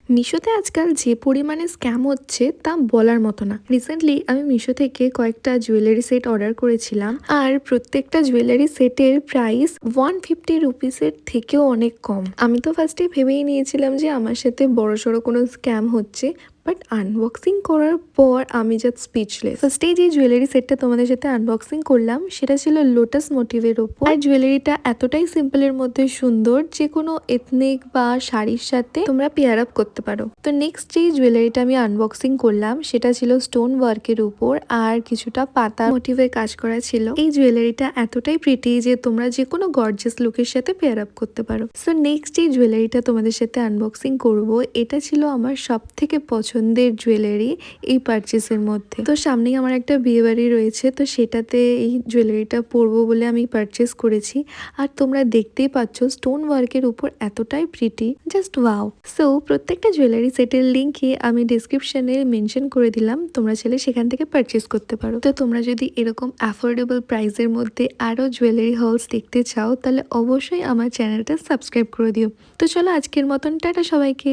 মিশোতে আজকাল যে পরিমাণে স্ক্যাম হচ্ছে তা বলার মতো না। রিসেন্টলি আমি মিশো থেকে কয়েকটা জুয়েলারি সেট অর্ডার করেছিলাম, আর প্রত্যেকটা জুয়েলারি সেটের প্রাইস 150 রুপিসের থেকেও অনেক কম। আমি তো ফার্স্টে ভেবেই নিয়েছিলাম যে আমার সাথে বড়সড় কোনো স্ক্যাম হচ্ছে, বাট আনবক্সিং করার পর আমি জাস্ট স্পিচলেস। ফার্স্টেই যে জুয়েলারি সেটটা তোমাদের সাথে আনবক্সিং করলাম সেটা ছিল লোটাস মোটিভের ওপর। আর জুয়েলারিটা এতটাই সিম্পলের মধ্যে সুন্দর, যে কোনো এথনিক বা শাড়ির সাথে তোমরা পেয়ার আপ করতে পারো। তো নেক্সট যে জুয়েলারিটা আমি আনবক্সিং করলাম সেটা ছিল স্টোন ওয়ার্কের উপর, আর কিছুটা পাতা মোটিভের কাজ করা ছিল। এই জুয়েলারিটা এতটাই প্রিটি যে তোমরা যে কোনো গর্জিয়াস লুকের সাথে পেয়ার আপ করতে পারো। সো নেক্সট যে জুয়েলারিটা তোমাদের সাথে আনবক্সিং করব, এটা ছিল আমার সব থেকে পছন্দের জুয়েলারি এই পারচেসের মধ্যে। তো সামনেই আমার একটা বিয়ে বাড়ি রয়েছে, তো সেটাতে এই জুয়েলারিটা পরবো বলে আমি পারচেস করেছি। আর তোমরা দেখতেই পাচ্ছ স্টোন ওয়ার্কের উপর এতটাই প্রিটি, জাস্ট ওয়াও। সো প্রত্যেকটা জুয়েলারি সেটের লিঙ্কই আমি ডিসক্রিপশনে মেনশন করে দিলাম, তোমরা চাইলে সেখান থেকে পারচেস করতে পারো। তো তোমরা যদি এরকম অ্যাফোর্ডেবল প্রাইসের মধ্যে আরও জুয়েলারি হলস দেখতে চাও তাহলে অবশ্যই আমার চ্যানেলটা সাবস্ক্রাইব করে দিও। তো চলো আজকের মতন টাটা সবাইকে।